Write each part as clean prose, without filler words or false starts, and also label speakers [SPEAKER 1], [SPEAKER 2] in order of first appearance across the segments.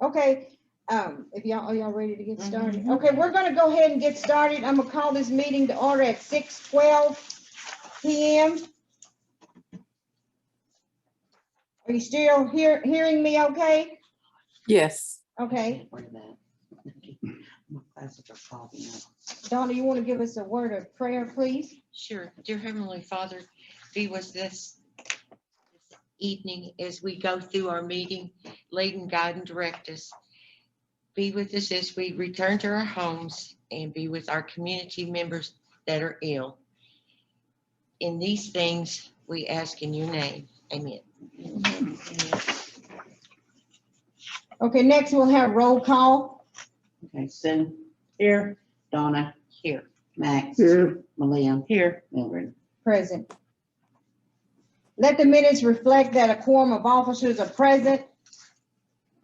[SPEAKER 1] Okay, if y'all, are y'all ready to get started? Okay, we're gonna go ahead and get started. I'm gonna call this meeting to order at 6:12 PM. Are you still hearing me okay?
[SPEAKER 2] Yes.
[SPEAKER 1] Okay,
[SPEAKER 3] My classes are fogging up.
[SPEAKER 1] Donna, you wanna give us a word of prayer, please?
[SPEAKER 4] Sure. Dear Heavenly Father, be with this evening as we go through our meeting. Lead and guide and direct us. Be with us as we return to our homes and be with our community members that are ill. In these things, we ask in your name. Amen.
[SPEAKER 1] Okay, next we'll have roll call.
[SPEAKER 3] Okay, Sue. Here. Donna.
[SPEAKER 4] Here.
[SPEAKER 3] Max.
[SPEAKER 2] Here.
[SPEAKER 3] Malia.
[SPEAKER 4] Here.
[SPEAKER 3] Mildred.
[SPEAKER 1] Present. Let the minutes reflect that a quorum of officers are present,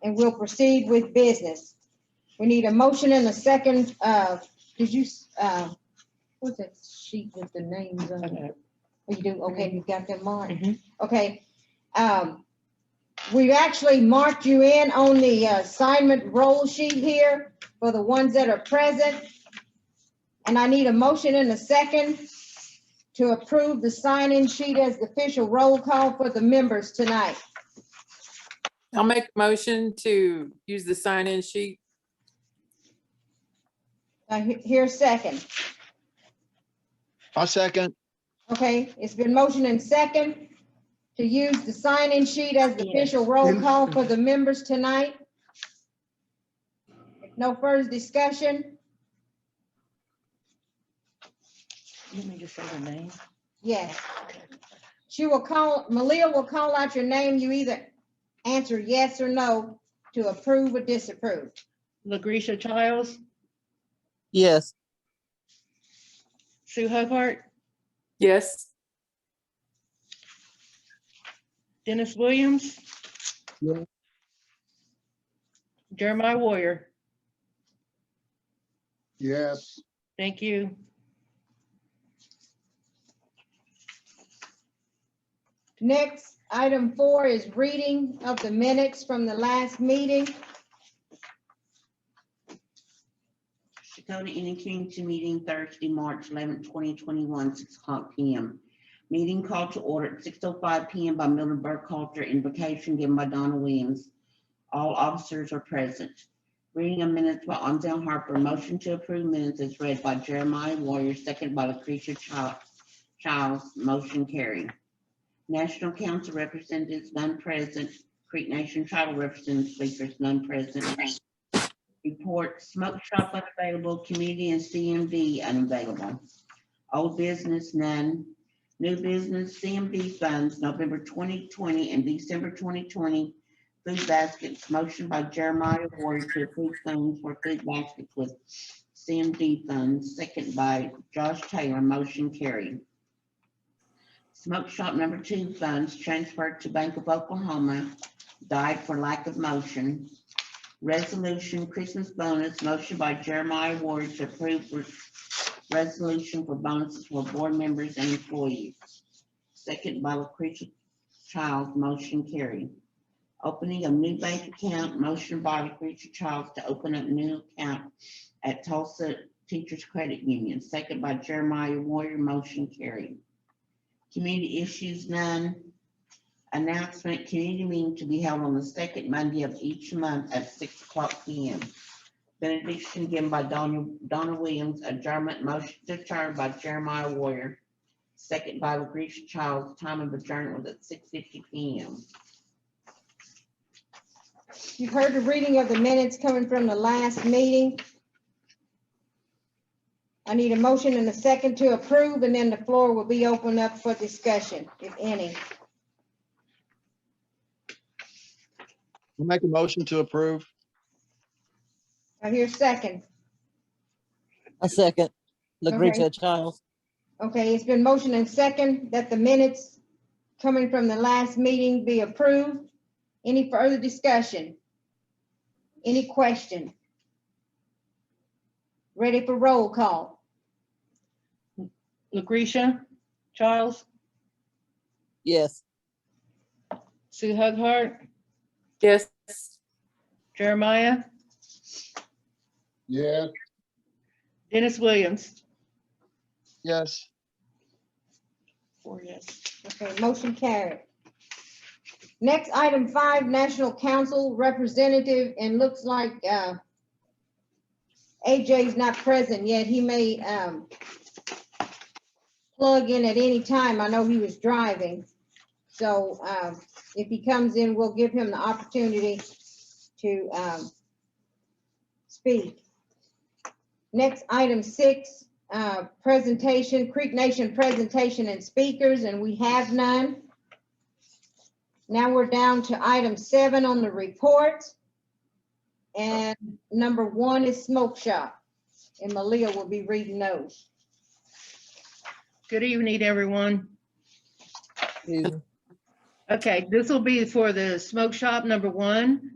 [SPEAKER 1] and we'll proceed with business. We need a motion and a second. Did you, what's that sheet with the names on it? Oh, you do? Okay, you got them marked?
[SPEAKER 4] Mhm.
[SPEAKER 1] Okay. We've actually marked you in on the assignment roll sheet here for the ones that are present. And I need a motion and a second to approve the sign-in sheet as the official roll call for the members tonight.
[SPEAKER 2] I'll make a motion to use the sign-in sheet.
[SPEAKER 1] Here's second.
[SPEAKER 5] I'll second.
[SPEAKER 1] Okay, it's been motion and second to use the sign-in sheet as the official roll call for the members tonight. If no further discussion,
[SPEAKER 4] You want me to say the name?
[SPEAKER 1] yes. Malia will call out your name. You either answer yes or no to approve or disapprove.
[SPEAKER 6] Lucretia Childs,
[SPEAKER 5] Yes.
[SPEAKER 6] Sue Hughart,
[SPEAKER 2] Yes.
[SPEAKER 6] Dennis Williams.
[SPEAKER 5] Yeah.
[SPEAKER 6] Jeremiah Warrior.
[SPEAKER 5] Yes.
[SPEAKER 6] Thank you.
[SPEAKER 1] Next, item 4 is reading of the minutes from the last meeting.
[SPEAKER 3] Dakota Indian Community Meeting Thursday, March 11, 2021, 6:00 PM. Meeting called to order at 6:05 PM by Mildred Burkhalter, invocation given by Donna Williams. All officers are present. Reading of minutes by Onzel Harper, motion to approve minutes is read by Jeremiah Warrior, second by Lucretia Childs, motion carried. National Council representatives, none present. Creek Nation Tribal representative speakers, none present. Report, smoke shop unavailable, community and CMD unavailable. Old business, none. New business, CMD funds, November 2020 and December 2020. Food baskets, motion by Jeremiah Ward to approve funds for food baskets with CMD funds, second by Josh Taylor, motion carried. Smoke shop number 2 funds transferred to Bank of Oklahoma, died for lack of motion. Resolution Christmas bonus, motion by Jeremiah Ward to approve resolution for bonuses for board members and employees. Second by Lucretia Childs, motion carried. Opening of new bank account, motion by Lucretia Childs to open up new account at Tulsa Teachers Credit Union. Second by Jeremiah Warrior, motion carried. Community issues, none. Announcement, community meeting to be held on the second Monday of each month at 6:00 PM. Benediction given by Donna Williams, adjournment motion to adjourn by Jeremiah Warrior, second by Lucretia Childs, time of adjournment was at 6:50 PM.
[SPEAKER 1] You've heard the reading of the minutes coming from the last meeting. I need a motion and a second to approve, and then the floor will be open up for discussion, if any.
[SPEAKER 5] I'll make a motion to approve.
[SPEAKER 1] I hear second.
[SPEAKER 7] A second, Lucretia Childs.
[SPEAKER 1] Okay, it's been motion and second that the minutes coming from the last meeting be approved. Any further discussion? Any question? Ready for roll call?
[SPEAKER 6] Lucretia Childs,
[SPEAKER 7] Yes.
[SPEAKER 6] Sue Hughart,
[SPEAKER 2] Yes.
[SPEAKER 6] Jeremiah,
[SPEAKER 5] Yes.
[SPEAKER 6] Dennis Williams.
[SPEAKER 5] Yes.
[SPEAKER 6] 4 yes.
[SPEAKER 1] Okay, motion carried. Next, item 5, National Council Representative, and looks like AJ's not present yet. He may plug in at any time. I know he was driving. So if he comes in, we'll give him the opportunity to speak. Next, item 6, presentation, Creek Nation presentation and speakers, and we have none. Now we're down to item 7 on the report. And number 1 is smoke shop. And Malia will be reading those.
[SPEAKER 6] Good evening, everyone.
[SPEAKER 7] Evening.
[SPEAKER 6] Okay, this will be for the smoke shop number 1.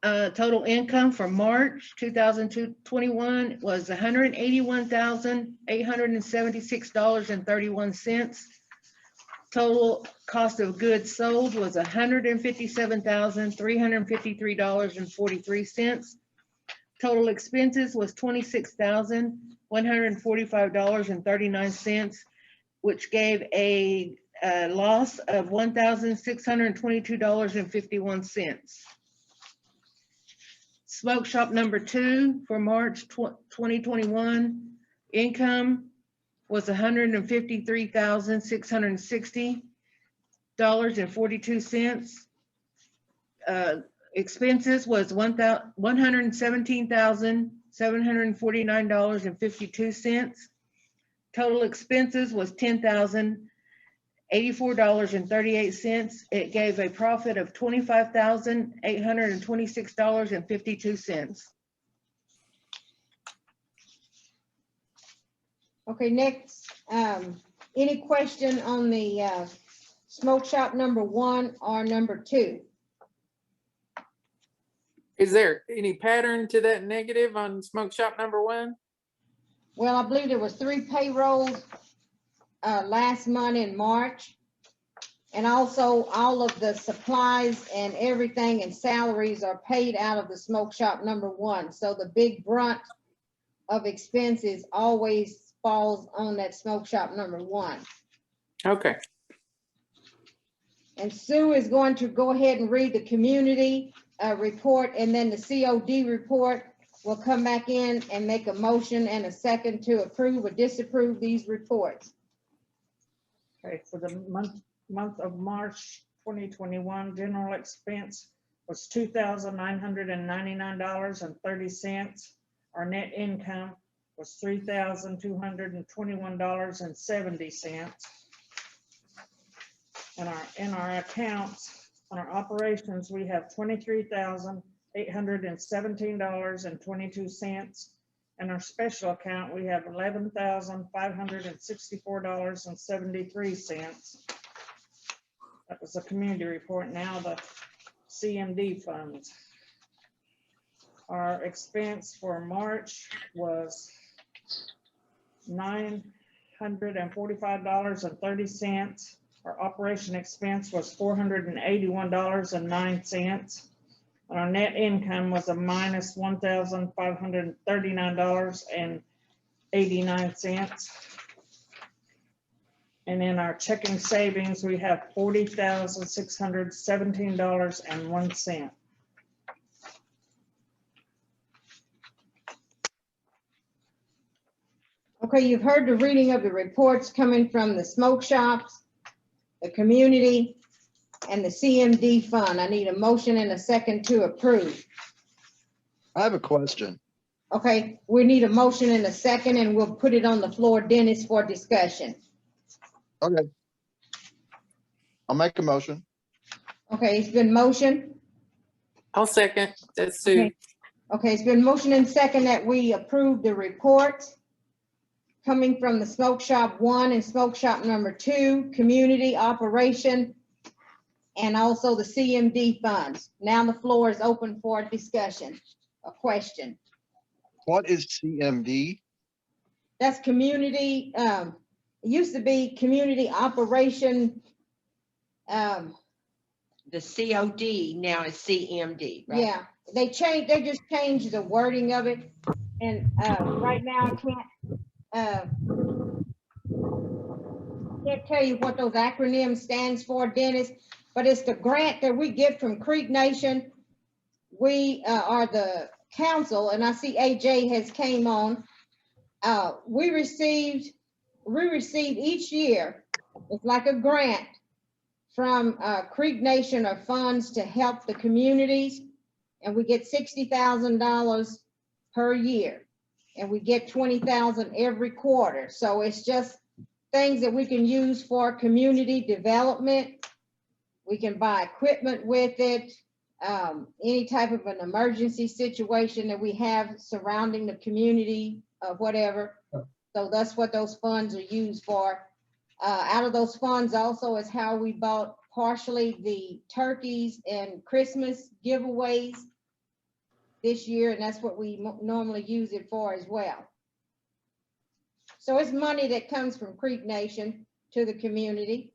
[SPEAKER 6] Total income for March 2021 was $181,876.31. Total cost of goods sold was $157,353.43. Total expenses was $26,145.39, which gave a loss of $1,622.51. Smoke shop number 2 for March 2021, income was $153,660.42. Expenses was $117,749.52. Total expenses was $10,084.38. It gave a profit of $25,826.52.
[SPEAKER 1] Okay, next, any question on the smoke shop number 1 or number 2?
[SPEAKER 2] Is there any pattern to that negative on smoke shop number 1?
[SPEAKER 1] Well, I believe there was 3 payrolls last month in March. And also all of the supplies and everything and salaries are paid out of the smoke shop number 1. So the big brunt of expenses always falls on that smoke shop number 1.
[SPEAKER 2] Okay.
[SPEAKER 1] And Sue is going to go ahead and read the community report, and then the COD report will come back in and make a motion and a second to approve or disapprove these reports.
[SPEAKER 8] Okay, for the month of March 2021, general expense was $2,999.30. Our net income was $3,221.70. And in our accounts, on our operations, we have $23,817.22. In our special account, we have $11,564.73. That was the community report. Now the CMD funds. Our expense for March was $945.30. Our operation expense was $481.09. Our net income was a minus $1,539.89. And in our checking savings, we have $40,617.01.
[SPEAKER 1] Okay, you've heard the reading of the reports coming from the smoke shops, the community, and the CMD fund. I need a motion and a second to approve.
[SPEAKER 5] I have a question.
[SPEAKER 1] Okay, we need a motion and a second, and we'll put it on the floor, Dennis, for discussion.
[SPEAKER 5] Okay. I'll make a motion.
[SPEAKER 1] Okay, it's been motioned.
[SPEAKER 2] I'll second. That's Sue.
[SPEAKER 1] Okay. Okay, it's been motioned and second that we approve the report coming from the smoke shop 1 and smoke shop number 2, community operation, and also the CMD funds. Now the floor is open for discussion, a question.
[SPEAKER 5] What is CMD?
[SPEAKER 1] That's community, it used to be community operation
[SPEAKER 4] the COD now is CMD, right?
[SPEAKER 1] Yeah, they just changed the wording of it. And, right now can't tell you what those acronyms stands for, Dennis, but it's the grant that we get from Creek Nation. We, are the council, and I see AJ has came on. We receive each year, it's like a grant from, Creek Nation or funds to help the communities. And we get $60,000 per year. And we get 20,000 every quarter. So it's just things that we can use for community development. We can buy equipment with it, any type of an emergency situation that we have surrounding the community, whatever. So that's what those funds are used for. Out of those funds also is how we bought partially the turkeys and Christmas giveaways this year, and that's what we normally use it for as well. So it's money that comes from Creek Nation to the community.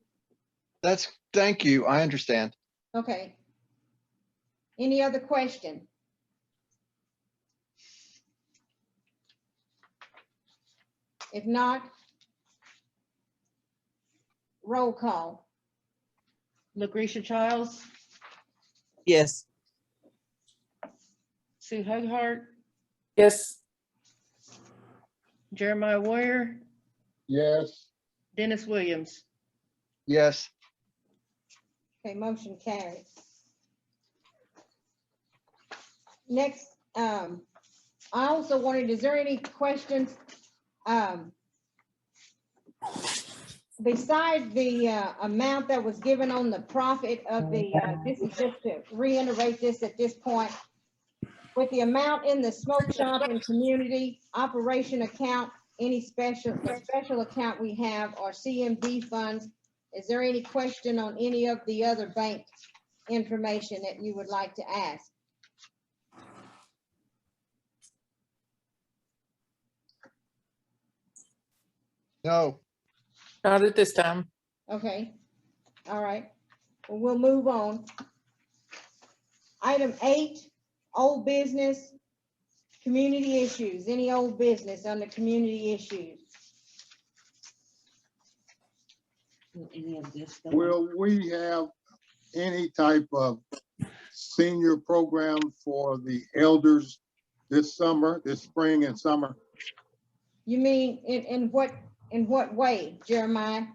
[SPEAKER 5] Thank you. I understand.
[SPEAKER 1] Okay. Any other question? If not, roll call.
[SPEAKER 6] Lucretia Childs,
[SPEAKER 7] Yes.
[SPEAKER 6] Sue Hughart,
[SPEAKER 2] Yes.
[SPEAKER 6] Jeremiah Warrior,
[SPEAKER 5] Yes.
[SPEAKER 6] Dennis Williams.
[SPEAKER 5] Yes.
[SPEAKER 1] Okay, motion carries. Next, I also wanted, is there any questions? Besides the amount that was given on the profit of the, this is just to reiterate this at this point. With the amount in the smoke shop and community operation account, any special account we have or CMD funds, is there any question on any of the other bank information that you would like to ask?
[SPEAKER 5] No.
[SPEAKER 2] Not at this time.
[SPEAKER 1] Okay, all right, well, we'll move on. Item 8, old business, community issues, any old business under community issues?
[SPEAKER 3] Will any of this go?
[SPEAKER 9] Will we have any type of senior program for the elders this summer, this spring and summer?
[SPEAKER 1] You mean in what way, Jeremiah?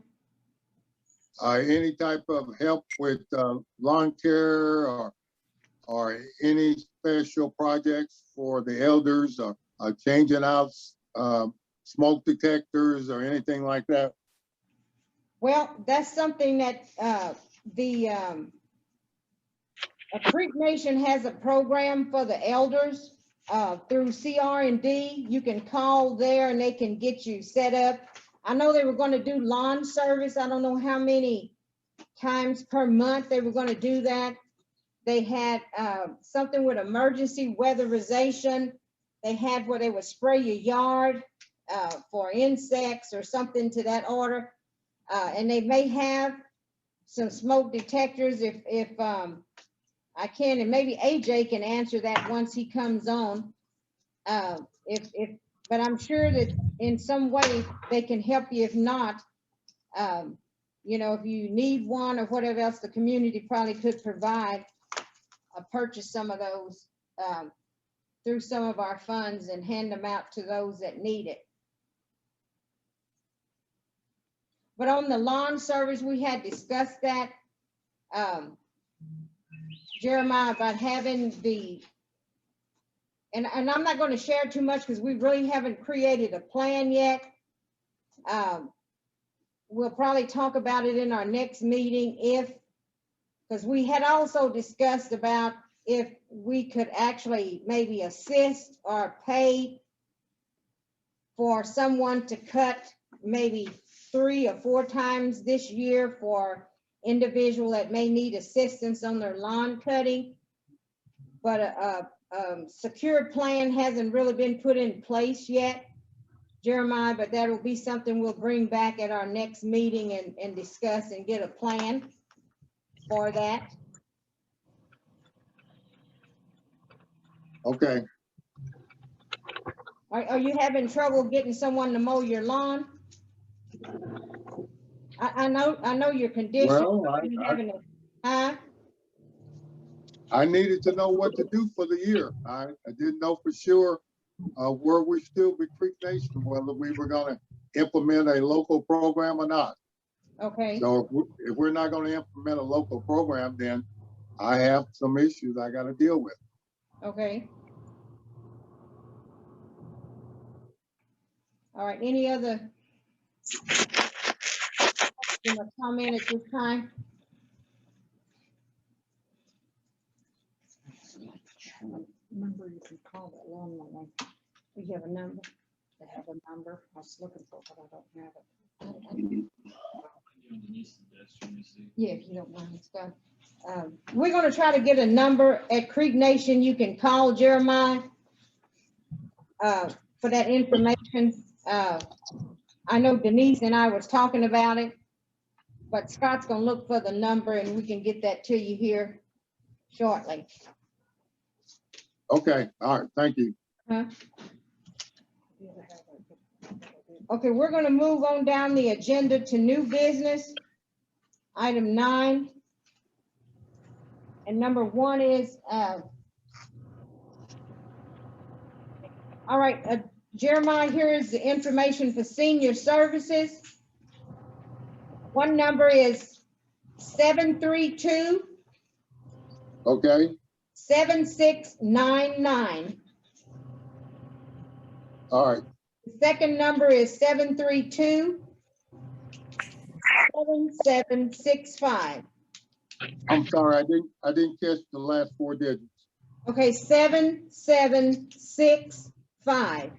[SPEAKER 9] Any type of help with lawn care or any special projects for the elders or changing out smoke detectors or anything like that?
[SPEAKER 1] Well, that's something that Creek Nation has a program for the elders through CR&D. You can call there and they can get you set up. I know they were going to do lawn service. I don't know how many times per month they were going to do that. They had something with emergency weatherization. They had where they would spray your yard for insects or something to that order. And they may have some smoke detectors if I can, and maybe AJ can answer that once he comes on. But I'm sure that in some way they can help you. If not, you know, if you need one or whatever else, the community probably could provide, purchase some of those through some of our funds and hand them out to those that need it. But on the lawn service, we had discussed that, Jeremiah, about having the, and I'm not going to share too much because we really haven't created a plan yet. We'll probably talk about it in our next meeting because we had also discussed about if we could actually maybe assist or pay for someone to cut maybe 3 or 4 times this year for individual that may need assistance on their lawn cutting. But a secure plan hasn't really been put in place yet, Jeremiah, but that'll be something we'll bring back at our next meeting and discuss and get a plan for that.
[SPEAKER 9] Okay,
[SPEAKER 1] Are you having trouble getting someone to mow your lawn? I know your condition.
[SPEAKER 9] well,
[SPEAKER 1] You having a, huh?
[SPEAKER 9] I needed to know what to do for the year. I didn't know for sure where we stood with Creek Nation, whether we were gonna implement a local program or not.
[SPEAKER 1] Okay,
[SPEAKER 9] So if we're not gonna implement a local program, then I have some issues I gotta deal with.
[SPEAKER 1] okay. All right, any other comment at this time?
[SPEAKER 8] Number you can call that lawnmower.
[SPEAKER 1] We have a number.
[SPEAKER 8] They have a number. I was looking for it, but I don't have it.
[SPEAKER 1] Yeah, if you don't mind, Scott. We're gonna try to get a number at Creek Nation. You can call Jeremiah for that information. I know Denise and I was talking about it, but Scott's gonna look for the number and we can get that to you here shortly.
[SPEAKER 9] Okay, all right, thank you.
[SPEAKER 1] Okay, we're gonna move on down the agenda to new business. Item 9. And number 1 is, all right, Jeremiah, here is the information for senior services. One number is 732
[SPEAKER 9] Okay,
[SPEAKER 1] 7699.
[SPEAKER 9] all right,
[SPEAKER 1] The second number is 732 7765.
[SPEAKER 9] I'm sorry, I didn't catch the last 4 digits.
[SPEAKER 1] Okay, 7765.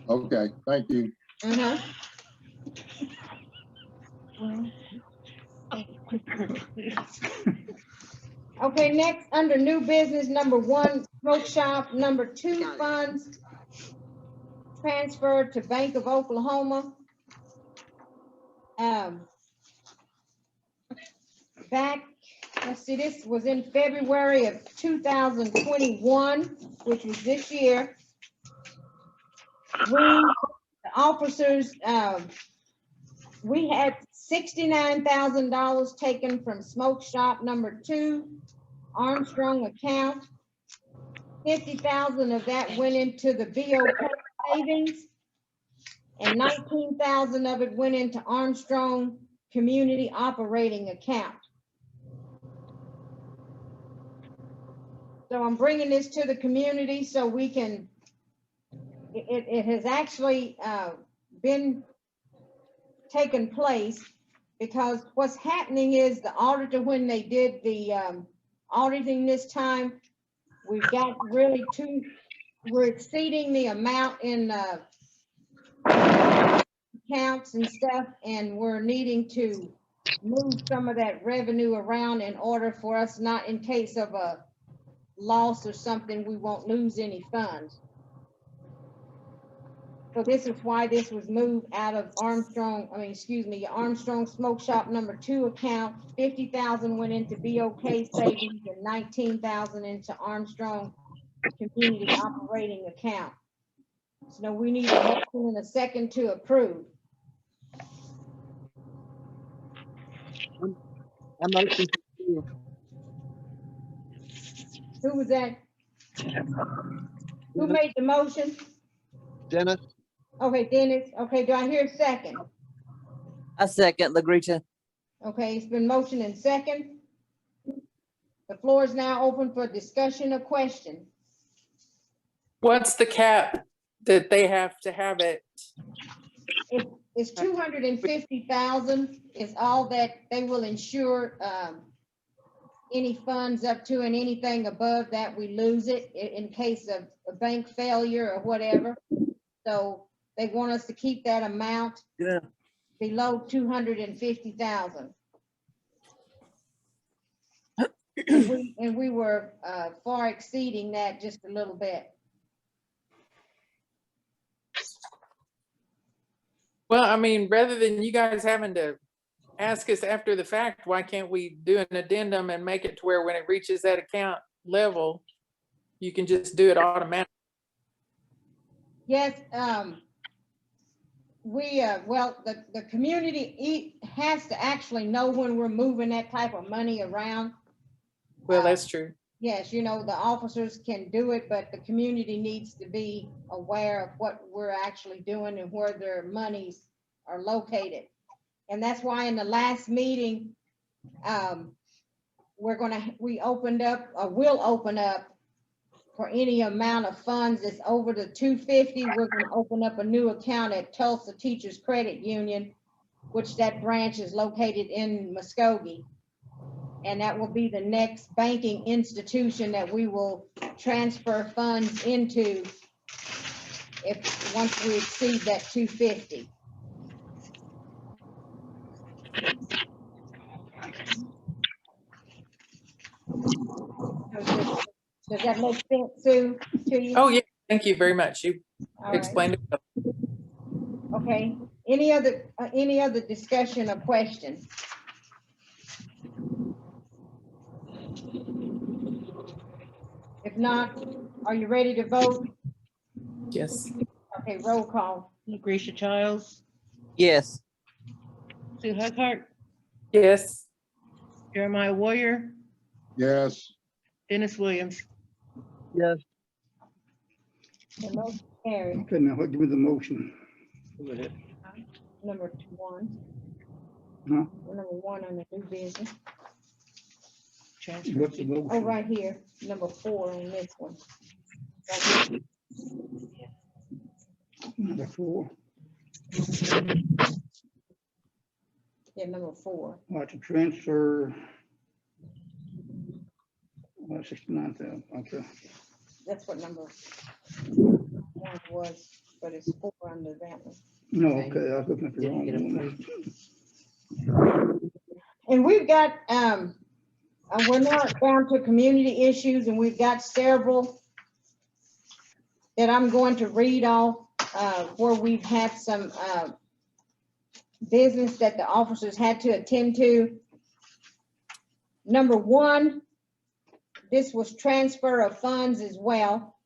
[SPEAKER 9] Okay, thank you.
[SPEAKER 1] Uh-huh. Okay, next, under new business, number 1, smoke shop, number 2, funds transferred to Bank of Oklahoma. Back, let's see, this was in February of 2021, which was this year. The officers, we had $69,000 taken from smoke shop number 2, Armstrong account. 50,000 of that went into the BOK savings, and 19,000 of it went into Armstrong community operating account. So I'm bringing this to the community so we can, it has actually been taken place, because what's happening is the auditor, when they did the auditing this time, we've got really we're exceeding the amount in accounts and stuff, and we're needing to move some of that revenue around in order for us, not in case of a loss or something, we won't lose any funds. So this is why this was moved out of Armstrong Smoke Shop number 2 account. 50,000 went into BOK savings and 19,000 into Armstrong community operating account. So we need a motion and a second to approve.
[SPEAKER 7] I motion to approve.
[SPEAKER 1] Who was that? Who made the motion?
[SPEAKER 5] Dennis,
[SPEAKER 1] Okay, Dennis. Okay, do I hear a second?
[SPEAKER 7] I second LaGretia.
[SPEAKER 1] Okay, it's been motion and second. The floor is now open for discussion or question.
[SPEAKER 2] What's the cap that they have to have it?
[SPEAKER 1] It's 250,000 is all that they will insure, any funds up to, and anything above that, we lose it in case of a bank failure or whatever. So they want us to keep that amount
[SPEAKER 7] Yeah.
[SPEAKER 1] below 250,000. And we were far exceeding that just a little bit.
[SPEAKER 2] Well, I mean, rather than you guys having to ask us after the fact, why can't we do an addendum and make it to where when it reaches that account level, You can just do it automatically.
[SPEAKER 1] Yes, well, the community has to actually know when we're moving that type of money around.
[SPEAKER 2] Well, that's true.
[SPEAKER 1] Yes, the officers can do it, but the community needs to be aware of what we're actually doing and where their monies are located. And that's why in the last meeting, we opened up, or will open up for any amount of funds that's over the 250. We're gonna open up a new account at Tulsa Teachers Credit Union, which that branch is located in Muskogee. And that will be the next banking institution that we will transfer funds into once we exceed that 250. Does that make sense, Sue, to you?
[SPEAKER 2] Oh, yeah, thank you very much. You
[SPEAKER 1] All right.
[SPEAKER 2] explained it.
[SPEAKER 1] Okay, any other discussion or questions? If not, are you ready to vote?
[SPEAKER 2] Yes.
[SPEAKER 1] Okay, roll call.
[SPEAKER 6] Lucretia Childs,
[SPEAKER 7] Yes.
[SPEAKER 6] Sue Hughart,
[SPEAKER 2] Yes.
[SPEAKER 6] Jeremiah Warrior,
[SPEAKER 9] yes,
[SPEAKER 6] Dennis Williams.
[SPEAKER 7] Yes.
[SPEAKER 1] The motion carried.
[SPEAKER 10] Okay, now give me the motion.
[SPEAKER 1] Number one.
[SPEAKER 10] Huh?
[SPEAKER 1] Number one on the new business.
[SPEAKER 6] Transfer.
[SPEAKER 10] What's the
[SPEAKER 1] Oh,
[SPEAKER 10] motion?
[SPEAKER 1] right here, number 4 on this one. Right here.
[SPEAKER 10] Number 4,
[SPEAKER 1] Yeah, number 4.
[SPEAKER 10] to transfer 69,000, okay.
[SPEAKER 1] That's what number 1 was, but it's 4 under that one.
[SPEAKER 10] No, okay, I was looking at the wrong one.
[SPEAKER 1] And we've got, we're now down to community issues, and we've got several that I'm going to read off, where we've had some business that the officers had to attend to. Number 1, this was transfer of funds as well.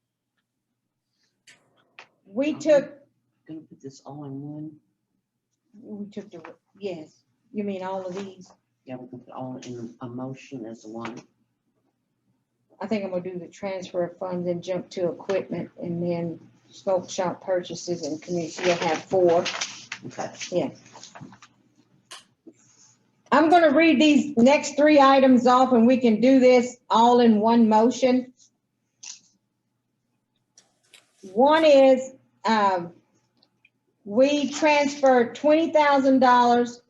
[SPEAKER 1] We took
[SPEAKER 3] Gonna put this all in one.
[SPEAKER 1] yes, you mean all of these?
[SPEAKER 3] Yeah, we're gonna put all in a motion as one.
[SPEAKER 1] I think I'm gonna do the transfer of funds and jump to equipment, and then smoke shop purchases and community. You'll have 4.
[SPEAKER 3] Okay.
[SPEAKER 1] Yeah. I'm gonna read these next 3 items off, and we can do this all in one motion. One is, we transferred $20,000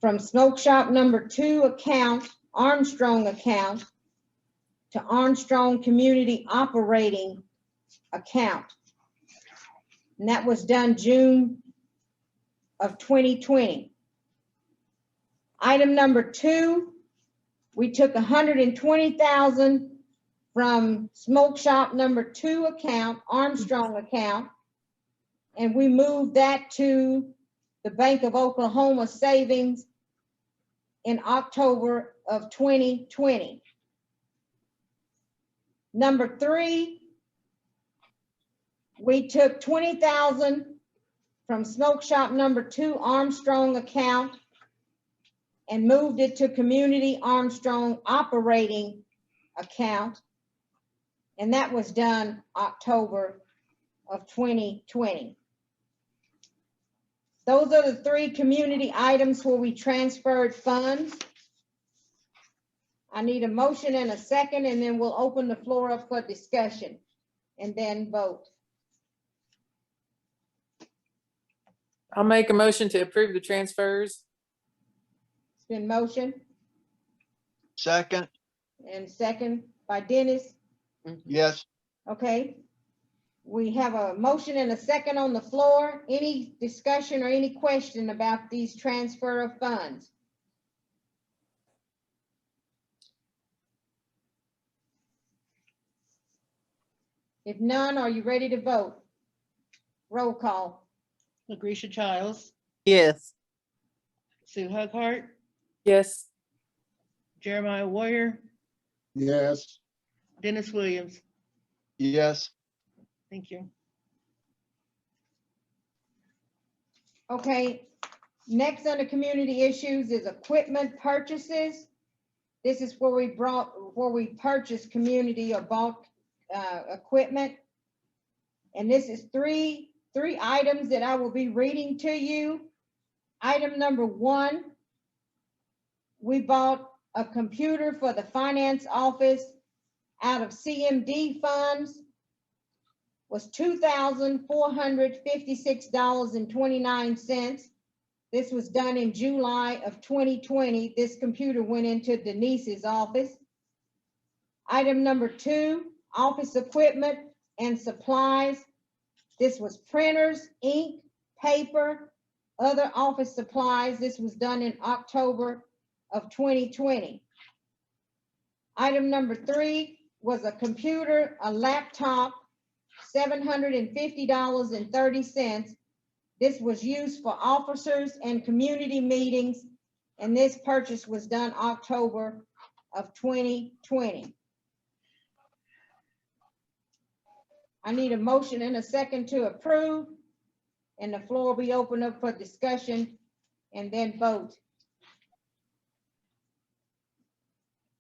[SPEAKER 1] from smoke shop number 2 account, Armstrong account, to Armstrong Community Operating account. And that was done June of 2020. Item number 2, we took $120,000 from smoke shop number 2 account, Armstrong account, and we moved that to the Bank of Oklahoma savings in October of 2020. Number 3, we took $20,000 from smoke shop number 2 Armstrong account and moved it to Community Armstrong operating account. And that was done October of 2020. Those are the 3 community items where we transferred funds. I need a motion and a second, and then we'll open the floor up for discussion and then vote.
[SPEAKER 2] I'll make a motion to approve the transfers.
[SPEAKER 1] It's been motion
[SPEAKER 5] Second,
[SPEAKER 1] and second by Dennis.
[SPEAKER 5] yes.
[SPEAKER 1] Okay. We have a motion and a second on the floor. Any discussion or any question about these transfer of funds? If none, are you ready to vote? Roll call.
[SPEAKER 6] Lucretia Childs,
[SPEAKER 7] Yes.
[SPEAKER 6] Sue Hughart,
[SPEAKER 2] Yes.
[SPEAKER 6] Jeremiah Warrior,
[SPEAKER 9] yes,
[SPEAKER 6] Dennis Williams.
[SPEAKER 5] Yes.
[SPEAKER 6] Thank you.
[SPEAKER 1] Okay, next under community issues is equipment purchases. This is where we purchase community or bulk equipment. And this is three items that I will be reading to you. Item number 1, we bought a computer for the finance office out of CMD funds, was $2,456.29. This was done in July of 2020. This computer went into Denise's office. Item number 2, office equipment and supplies. This was printers, ink, paper, other office supplies. This was done in October of 2020. Item number 3 was a computer, a laptop, $750.30. This was used for officers and community meetings, and this purchase was done October of 2020. I need a motion and a second to approve, and the floor will be open up for discussion and then vote.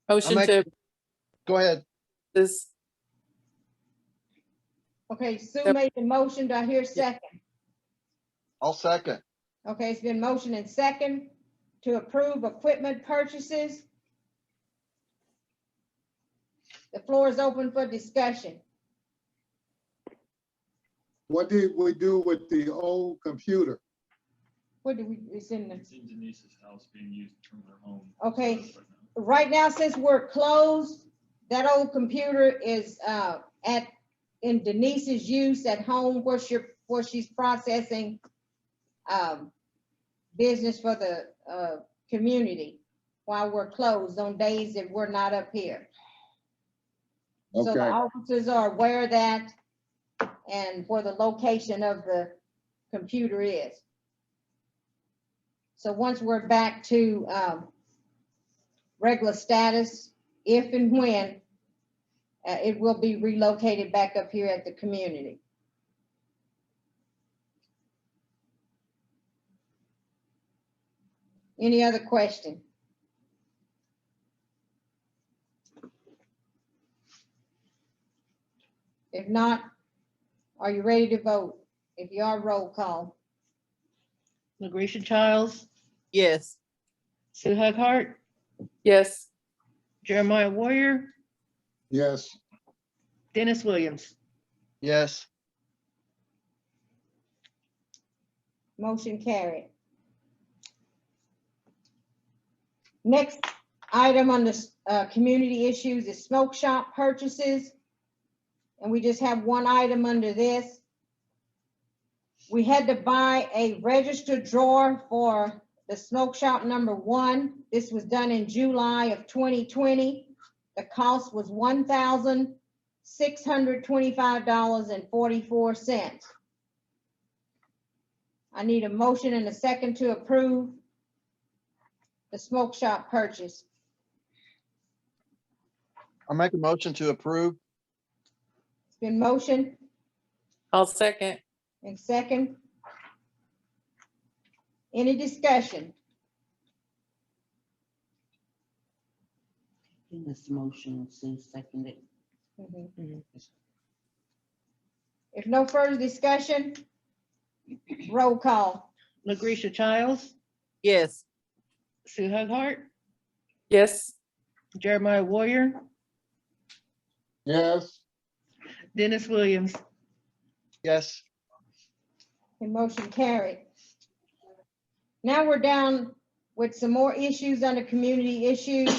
[SPEAKER 2] Motion
[SPEAKER 5] make-
[SPEAKER 2] to
[SPEAKER 5] Go ahead.
[SPEAKER 2] this,
[SPEAKER 1] Okay, Sue
[SPEAKER 2] Yep.
[SPEAKER 1] made the motion. Do I hear a second?
[SPEAKER 5] I'll second.
[SPEAKER 1] Okay, it's been motion and second to approve equipment purchases. The floor is open for discussion.
[SPEAKER 9] What did we do with the old computer?
[SPEAKER 1] What do we, it's in the,
[SPEAKER 11] It's in Denise's house being used from her home.
[SPEAKER 1] Okay. Right now, since we're closed, that old computer is in Denise's use at home where she's processing business for the community while we're closed on days that we're not up here. So the
[SPEAKER 9] Okay,
[SPEAKER 1] officers are aware of that and where the location of the computer is. So once we're back to regular status, if and when, it will be relocated back up here at the community. Any other question? If not, are you ready to vote? If you are, roll call.
[SPEAKER 6] Lucretia Childs,
[SPEAKER 7] Yes.
[SPEAKER 6] Sue Hughart,
[SPEAKER 2] yes,
[SPEAKER 6] Jeremiah Warrior,
[SPEAKER 9] yes,
[SPEAKER 6] Dennis Williams.
[SPEAKER 5] Yes.
[SPEAKER 1] Motion carried. Next item on the community issues is smoke shop purchases. And we just have one item under this. We had to buy a registered drawer for the smoke shop number 1. This was done in July of 2020. The cost was $1,625.44. I need a motion and a second to approve the smoke shop purchase.
[SPEAKER 5] I'll make a motion to approve.
[SPEAKER 1] It's been motion
[SPEAKER 2] I'll second.
[SPEAKER 1] and second. Any discussion?
[SPEAKER 3] In this motion, Sue seconded.
[SPEAKER 1] If no further discussion, roll call.
[SPEAKER 6] Lucretia Childs,
[SPEAKER 7] Yes.
[SPEAKER 6] Sue Hughart,
[SPEAKER 2] Yes,
[SPEAKER 6] Jeremiah Warrior,
[SPEAKER 9] yes,
[SPEAKER 6] Dennis Williams.
[SPEAKER 5] Yes.
[SPEAKER 1] And motion carried. Now we're down with some more issues under community issues,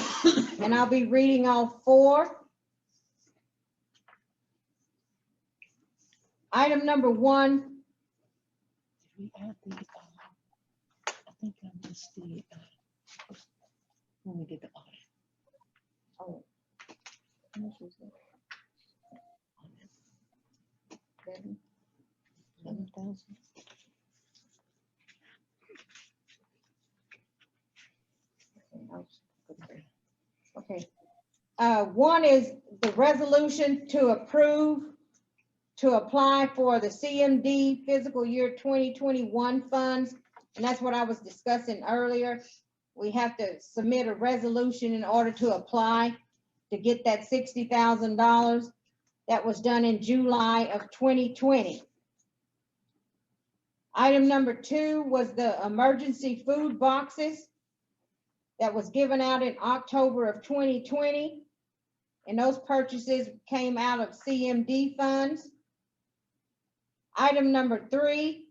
[SPEAKER 1] and I'll be reading all 4. Item number 1,
[SPEAKER 6] We add the, I think I missed the, when we did the audit.
[SPEAKER 1] oh. How much was that?
[SPEAKER 6] 11,000.
[SPEAKER 1] Okay. 1 is a resolution to approve to apply for the CMD fiscal year 2021 funds. And that's what I was discussing earlier. We have to submit a resolution in order to apply to get that $60,000. That was done in July of 2020. Item number 2 was the emergency food boxes that was given out in October of 2020. And those purchases came out of CMD funds. Item number 3,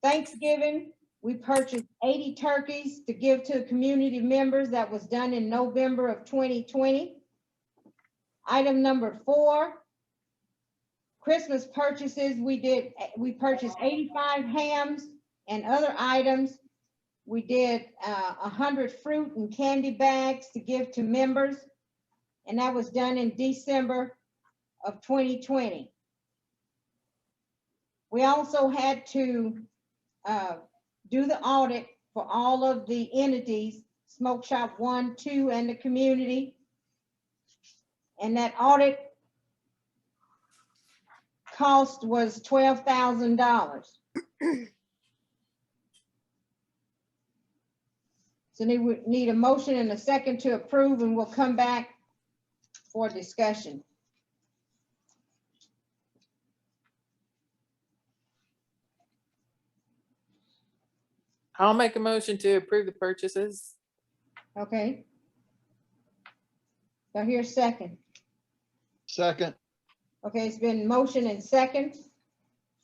[SPEAKER 1] Thanksgiving. We purchased 80 turkeys to give to community members. That was done in November of 2020. Item number 4, Christmas purchases. We purchased 85 hams and other items. We did 100 fruit and candy bags to give to members. And that was done in December of 2020. We also had to do the audit for all of the entities, Smoke Shop 1, 2, and the community. And that audit cost was $12,000. So we need a motion and a second to approve, and we'll come back for discussion.
[SPEAKER 2] I'll make a motion to approve the purchases.
[SPEAKER 1] Okay. So here's second.
[SPEAKER 5] Second.
[SPEAKER 1] Okay, it's been motion and second.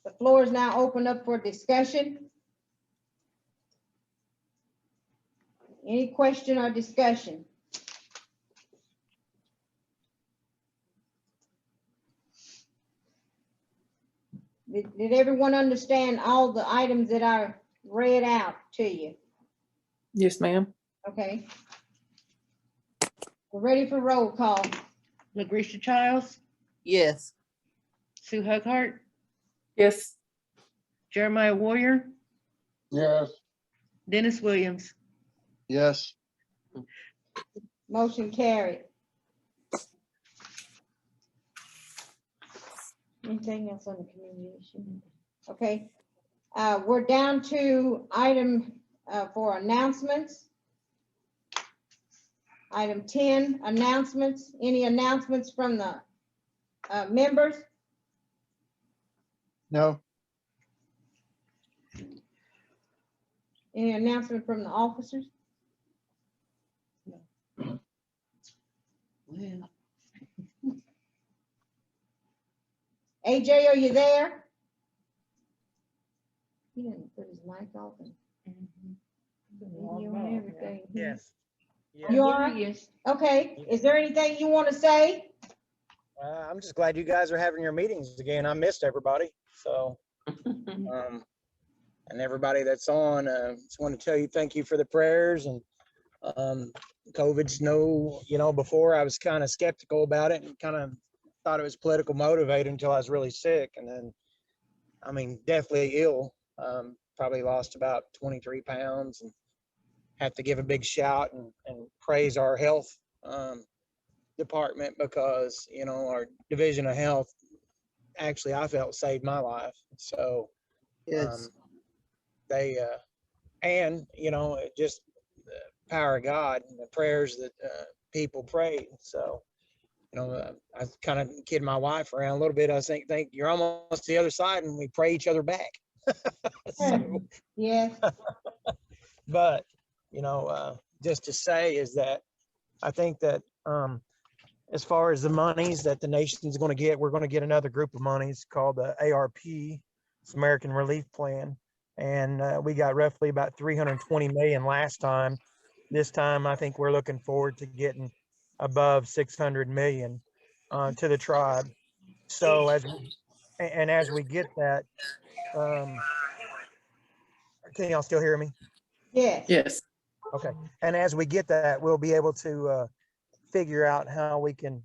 [SPEAKER 1] The floor is now open up for discussion. Any question or discussion? Did everyone understand all the items that I read out to you?
[SPEAKER 2] Yes, ma'am.
[SPEAKER 1] Okay. We're ready for roll call.
[SPEAKER 6] Lucretia Childs,
[SPEAKER 7] Yes.
[SPEAKER 6] Sue Hughart,
[SPEAKER 2] Yes.
[SPEAKER 6] Jeremiah Warrior,
[SPEAKER 9] Yes.
[SPEAKER 6] Dennis Williams.
[SPEAKER 5] Yes.
[SPEAKER 1] Motion carried. Anything else on the communication? Okay, we're down to item for announcements. Item 10, announcements. Any announcements from the members?
[SPEAKER 5] No.
[SPEAKER 1] Any announcement from the officers?
[SPEAKER 3] Well,
[SPEAKER 1] AJ, are you there? He didn't put his mic open. Video and everything.
[SPEAKER 12] Yes.
[SPEAKER 1] You are?
[SPEAKER 4] Yes.
[SPEAKER 1] Okay, is there anything you want to say?
[SPEAKER 12] I'm just glad you guys are having your meetings again. I missed everybody. So, and everybody that's on, just want to tell you, thank you for the prayers. And COVID's before I was kind of skeptical about it and kind of thought it was political motivated until I was really sick. And then, I mean, definitely ill, probably lost about 23 pounds and have to give a big shout and praise our health department because, our division of health actually I felt saved my life. So
[SPEAKER 7] Yes.
[SPEAKER 12] they, just the power of God and the prayers that people prayed. So, I kind of kid my wife around a little bit. I think you're almost the other side and we pray each other back. So,
[SPEAKER 1] Yes.
[SPEAKER 12] but, just to say is that I think that as far as the monies that the nation's going to get, we're going to get another group of monies called the ARP, it's American Relief Plan. And we got roughly about 320 million last time. This time, I think we're looking forward to getting above 600 million to the tribe. So as we get that, can y'all still hear me?
[SPEAKER 1] Yes.
[SPEAKER 2] Yes.
[SPEAKER 12] Okay. And as we get that, we'll be able to figure out how we can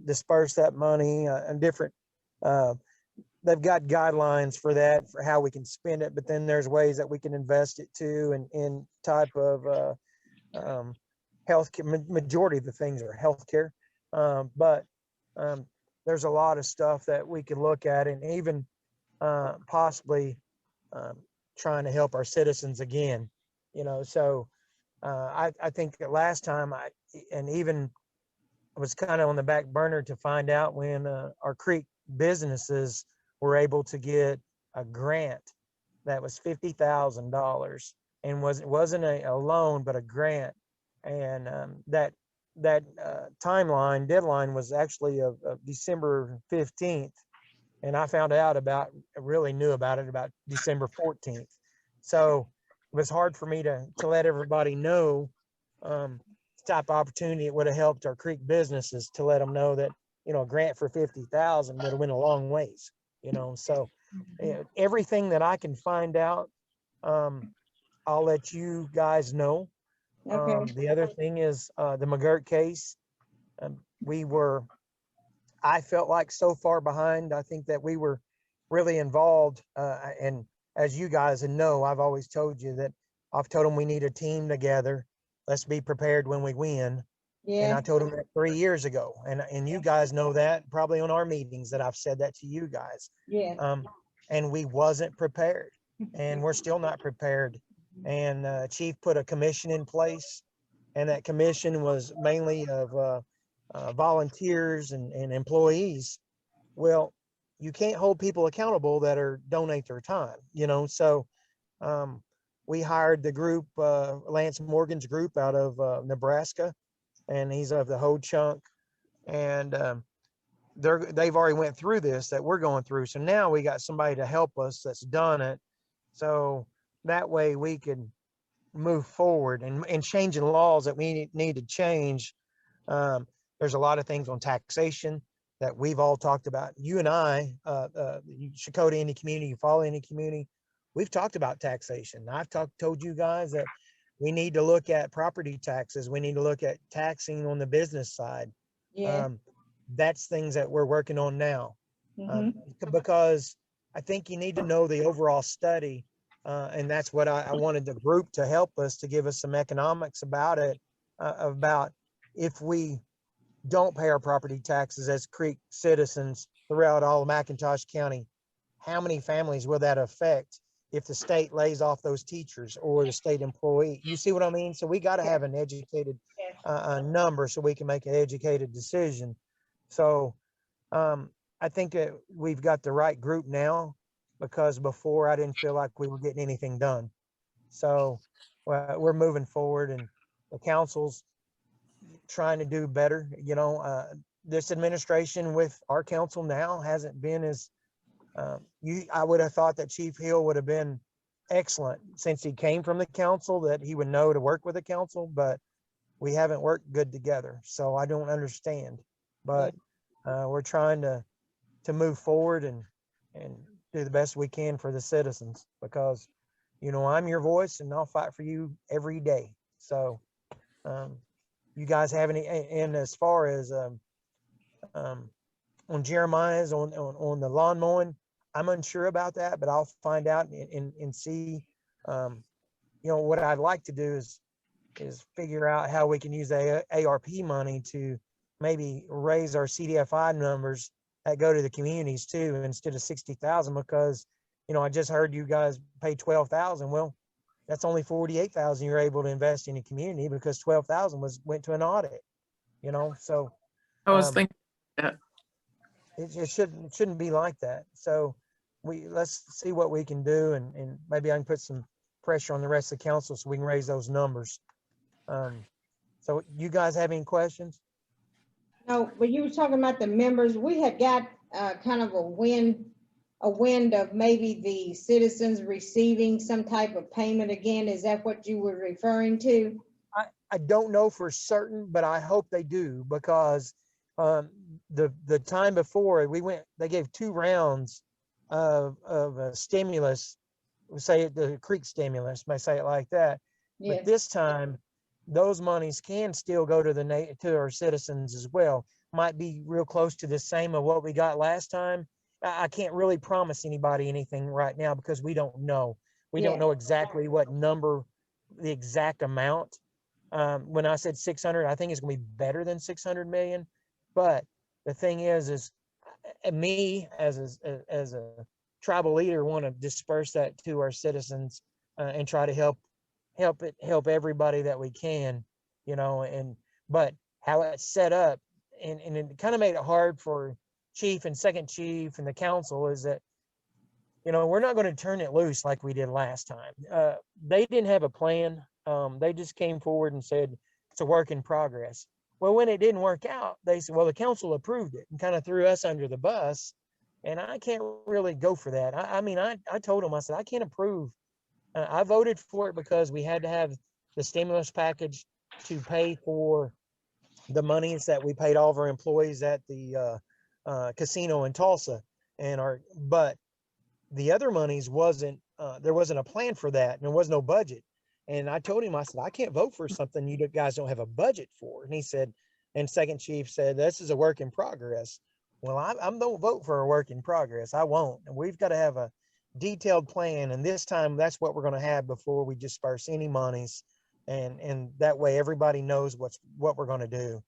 [SPEAKER 12] disperse that money and different. They've got guidelines for that, for how we can spend it, but then there's ways that we can invest it too, and in type of healthcare. Majority of the things are healthcare, but there's a lot of stuff that we could look at, and even possibly trying to help our citizens again, you know. So I think that last time I was kind of on the back burner to find out when our Creek businesses were able to get a grant that was $50,000 and wasn't a loan, but a grant. And that deadline was actually of December 15th. And I found out really knew about it about December 14th. So it was hard for me to let everybody know the type of opportunity it would have helped our Creek businesses, to let them know that, you know, a grant for 50,000 would have went a long ways, you know. So everything that I can find out, I'll let you guys know.
[SPEAKER 1] Okay.
[SPEAKER 12] The other thing is the McGirt case. I felt like so far behind. I think that we were really involved. And as you guys know, I've always told you that I've told them we need a team together. Let's be prepared when we win. And I
[SPEAKER 1] Yeah,
[SPEAKER 12] told them that 3 years ago. And you guys know that probably on our meetings that I've said that to you guys.
[SPEAKER 1] yeah.
[SPEAKER 12] And we wasn't prepared, and we're still not prepared. And Chief put a commission in place, and that commission was mainly of volunteers and employees. Well, you can't hold people accountable that donate their time, you know. So we hired the group, Lance Morgan's group out of Nebraska, and he's of the Ho Chunk, and they've already went through this that we're going through. So now we got somebody to help us that's done it. So that way we can move forward and changing laws that we need to change. There's a lot of things on taxation that we've all talked about. You and I, Shakota Indian Community, you follow Indian Community, we've talked about taxation. I've told you guys that we need to look at property taxes. We need to look at taxing on the business side.
[SPEAKER 1] Yeah.
[SPEAKER 12] That's things that we're working on now.
[SPEAKER 1] Mhm.
[SPEAKER 12] Because I think you need to know the overall study. And that's what I wanted the group to help us, to give us some economics about it, about if we don't pay our property taxes as Creek citizens throughout all of McIntosh County, how many families will that affect if the state lays off those teachers or the state employee? You see what I mean? So we got to have an educated number so we can make an educated decision. So I think that we've got the right group now, because before I didn't feel like we were getting anything done. So we're moving forward, and the council's trying to do better. You know, this administration with our council now hasn't been as, I would have thought that Chief Hill would have been excellent since he came from the council, that he would know to work with the council, but we haven't worked good together. So I don't understand, but we're trying to move forward and do the best we can for the citizens, because, you know, I'm your voice and I'll fight for you every day. So you guys have any, and as far as on Jeremiah's on the lawn mowing, I'm unsure about that, but I'll find out and see. You know, what I'd like to do is figure out how we can use the ARP money to maybe raise our CDFI numbers that go to the communities too, instead of 60,000, because, you know, I just heard you guys pay 12,000. Well, that's only 48,000 you're able to invest in a community, because 12,000 went to an audit, you know. So
[SPEAKER 2] I was thinking that.
[SPEAKER 12] it shouldn't be like that. So let's see what we can do, and maybe I can put some pressure on the rest of the council so we can raise those numbers. So you guys have any questions?
[SPEAKER 1] No, but you were talking about the members. We had got kind of a wind of maybe the citizens receiving some type of payment again. Is that what you were referring to?
[SPEAKER 12] I don't know for certain, but I hope they do, because the time before they gave 2 rounds of stimulus. We say the Creek stimulus, may say it like that.
[SPEAKER 1] Yes.
[SPEAKER 12] But this time, those monies can still go to our citizens as well. Might be real close to the same of what we got last time. I can't really promise anybody anything right now, because we don't know. We don't know exactly what number, the exact amount. When I said 600, I think it's going to be better than 600 million. But the thing is me as a tribal leader want to disperse that to our citizens and try to help everybody that we can, you know, but how it's set up and it kind of made it hard for chief and second chief and the council is that, you know, we're not going to turn it loose like we did last time. They didn't have a plan. They just came forward and said it's a work in progress. Well, when it didn't work out, they said, well, the council approved it and kind of threw us under the bus. And I can't really go for that. I mean, I told them, I said, I can't approve. I voted for it because we had to have the stimulus package to pay for the monies that we paid all of our employees at the casino in Tulsa. But the other monies there wasn't a plan for that and there was no budget. And I told him, I said, I can't vote for something you guys don't have a budget for. And he said, and second chief said, this is a work in progress. Well, I don't vote for a work in progress. I won't. And we've got to have a detailed plan. And this time that's what we're going to have before we disperse any monies. And that way everybody knows what we're going to do,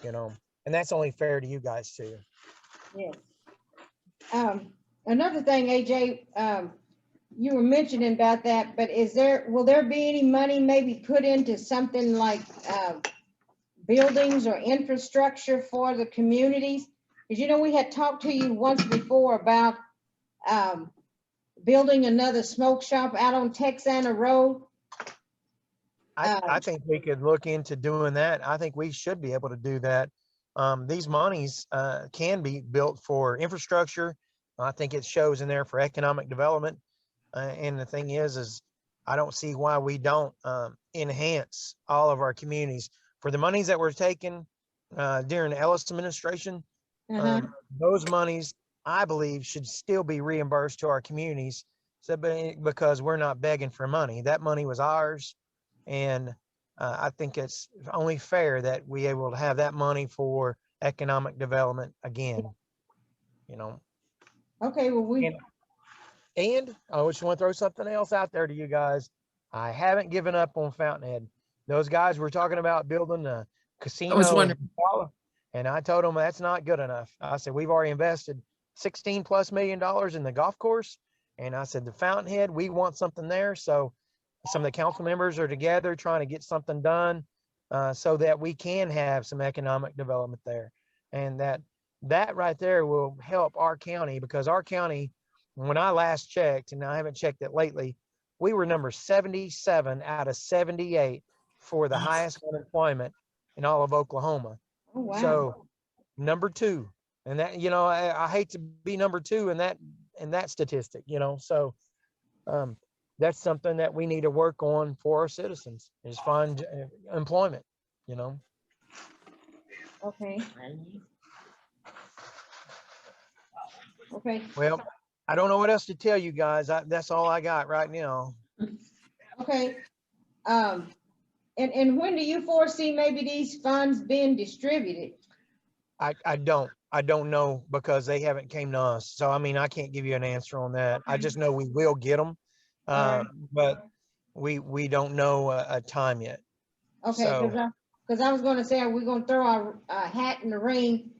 [SPEAKER 12] you know, and that's only fair to you guys too.
[SPEAKER 1] Yeah. Another thing, AJ, you were mentioning about that, but will there be any money maybe put into something like buildings or infrastructure for the communities? Because, you know, we had talked to you once before about building another smoke shop out on Texana Road.
[SPEAKER 12] I think we could look into doing that. I think we should be able to do that. These monies can be built for infrastructure. I think it shows in there for economic development. And the thing is I don't see why we don't enhance all of our communities for the monies that were taken during the Ellis administration. Those monies, I believe, should still be reimbursed to our communities. So, because we're not begging for money, that money was ours. And I think it's only fair that we able to have that money for economic development again, you know.
[SPEAKER 1] Okay, well,
[SPEAKER 12] And I just want to throw something else out there to you guys. I haven't given up on Fountainhead. Those guys were talking about building a casino. And I told them that's not good enough. I said, we've already invested $16+ million in the golf course. And I said, the Fountainhead, we want something there. So some of the council members are together trying to get something done so that we can have some economic development there. And that right there will help our county, because our county, when I last checked, and I haven't checked it lately, we were number 77 out of 78 for the highest unemployment in all of Oklahoma.
[SPEAKER 1] oh, wow.
[SPEAKER 12] So number 2, and that, you know, I hate to be number 2 in that statistic, you know, so that's something that we need to work on for our citizens is find employment, you know.
[SPEAKER 1] Okay. Okay.
[SPEAKER 12] Well, I don't know what else to tell you guys. That's all I got right now.
[SPEAKER 1] Okay. And when do you foresee maybe these funds being distributed?
[SPEAKER 12] I don't know because they haven't came to us. So, I mean, I can't give you an answer on that. I just know we will get them, but we don't know a time yet.
[SPEAKER 1] Okay, because I was going to say, are we going to throw our hat in the ring?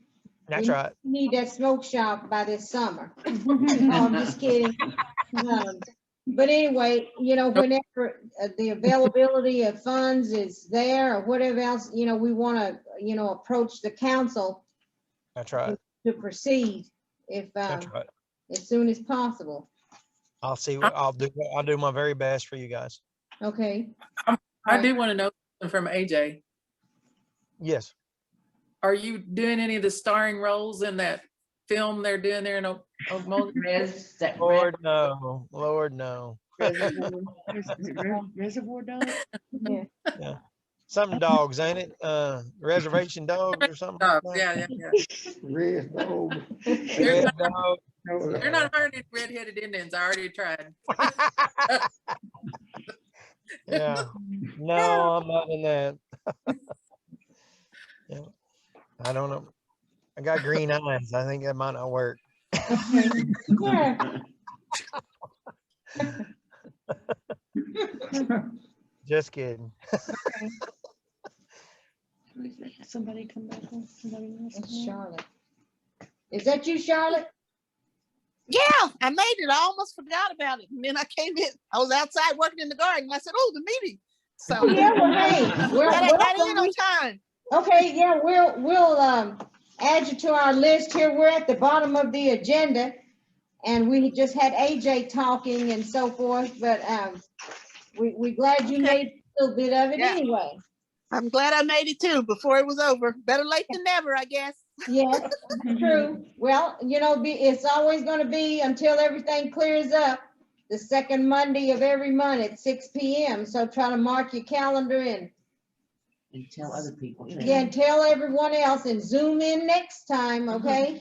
[SPEAKER 12] That's right.
[SPEAKER 1] We need that smoke shop by this summer. No, I'm just kidding. But anyway, you know, whenever the availability of funds is there or whatever else, you know, we want to, you know, approach the council.
[SPEAKER 12] That's right.
[SPEAKER 1] To proceed if
[SPEAKER 12] That's right.
[SPEAKER 1] as soon as possible.
[SPEAKER 12] I'll see what I'll do. I'll do my very best for you guys.
[SPEAKER 1] Okay.
[SPEAKER 2] I do want to know something from AJ.
[SPEAKER 12] Yes.
[SPEAKER 2] Are you doing any of the starring roles in that film they're doing there in Oklahoma?
[SPEAKER 12] Lord no. Lord no.
[SPEAKER 6] Reservoir Dogs?
[SPEAKER 1] Yeah.
[SPEAKER 12] Yeah. Something dogs, ain't it? Reservation dogs or something.
[SPEAKER 2] Dogs, yeah.
[SPEAKER 10] Red dog.
[SPEAKER 12] Red dog.
[SPEAKER 2] They're not hiring any redheaded Indians. I already tried.
[SPEAKER 12] Yeah. No, I'm not in that. Yeah. I don't know. I got green eyes. I think that might not work.
[SPEAKER 1] Yeah.
[SPEAKER 12] Just kidding.
[SPEAKER 6] Somebody come back on, somebody else.
[SPEAKER 1] It's Charlotte. Is that you, Charlotte?
[SPEAKER 13] Yeah, I made it. I almost forgot about it. And then I came in, I was outside working in the garden. And I said, oh, the meeting. So
[SPEAKER 1] Oh, yeah, well, hey,
[SPEAKER 13] glad I got in
[SPEAKER 1] welcome.
[SPEAKER 13] on time.
[SPEAKER 1] Okay, yeah, we'll add you to our list here. We're at the bottom of the agenda. And we just had AJ talking and so forth, but we glad you made a little bit of it
[SPEAKER 13] Yeah.
[SPEAKER 1] anyway.
[SPEAKER 13] I'm glad I made it too before it was over. Better late than never, I guess.
[SPEAKER 1] Yes, true. Well, you know, it's always gonna be until everything clears up, the second Monday of every month at 6 p.m. So try to mark your calendar and
[SPEAKER 3] And tell other people.
[SPEAKER 1] yeah, and tell everyone else and zoom in next time, okay?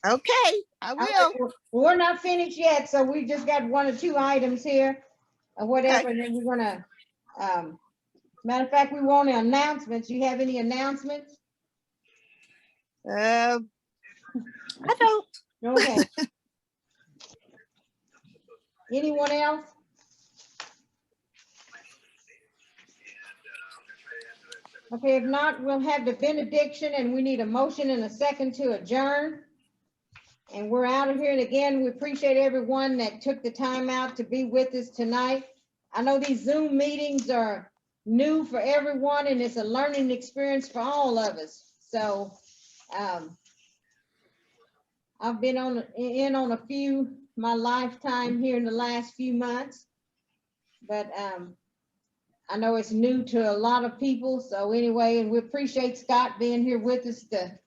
[SPEAKER 13] Okay, I will.
[SPEAKER 1] We're not finished yet, so we just got 1 or 2 items here or whatever, and then we're gonna, matter of fact, we want announcements. You have any announcements?
[SPEAKER 13] I don't.
[SPEAKER 1] Okay. Anyone else? Okay, if not, we'll have the benediction and we need a motion and a second to adjourn. And we're out of here. And again, we appreciate everyone that took the time out to be with us tonight. I know these Zoom meetings are new for everyone and it's a learning experience for all of us. So I've been in on a few my lifetime here in the last few months, but I know it's new to a lot of people. So anyway, and we appreciate Scott being here with us to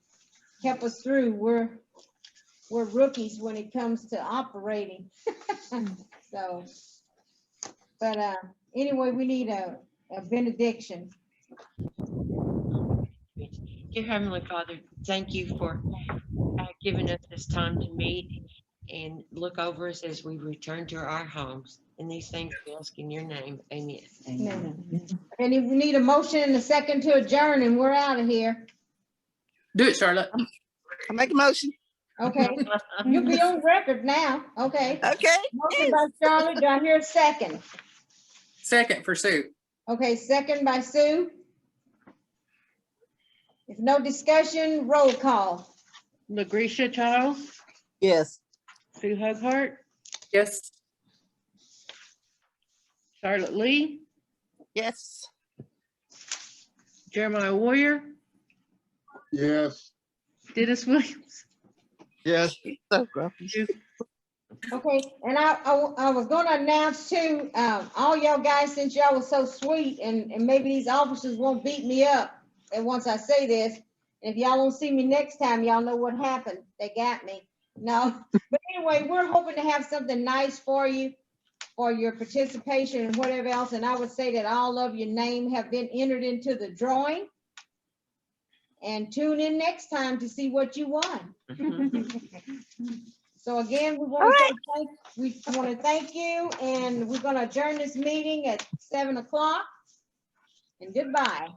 [SPEAKER 1] help us through. We're rookies when it comes to operating. So, but anyway, we need a benediction.
[SPEAKER 4] Dear Heavenly Father, thank you for giving us this time to meet and look over us as we return to our homes. And these things we ask in your name. Amen.
[SPEAKER 1] Amen. And if we need a motion and a second to adjourn, and we're out of here.
[SPEAKER 2] Do it, Charlotte.
[SPEAKER 13] I make a motion.
[SPEAKER 1] Okay, you'll be on record now. Okay.
[SPEAKER 13] Okay.
[SPEAKER 1] Motion by Charlotte. Do I hear a second?
[SPEAKER 2] Second for Sue.
[SPEAKER 1] Okay, second by Sue. If no discussion, roll call.
[SPEAKER 6] Lucretia Charles,
[SPEAKER 7] Yes.
[SPEAKER 6] Sue Hughart,
[SPEAKER 2] Yes.
[SPEAKER 6] Charlotte Lee,
[SPEAKER 13] Yes.
[SPEAKER 6] Jeremiah Warrior,
[SPEAKER 9] Yes.
[SPEAKER 6] Dennis Williams.
[SPEAKER 5] Yes.
[SPEAKER 13] So grumpy.
[SPEAKER 1] Okay, and I was gonna announce too, all y'all guys, since y'all was so sweet, and maybe these officers won't beat me up. And once I say this, if y'all don't see me next time, y'all know what happened. They got me. No, but anyway, we're hoping to have something nice for you, for your participation and whatever else. And I would say that all of your name have been entered into the drawing. And tune in next time to see what you won. So again, we want to thank you, and we're going to adjourn this meeting at 7 o'clock. And goodbye.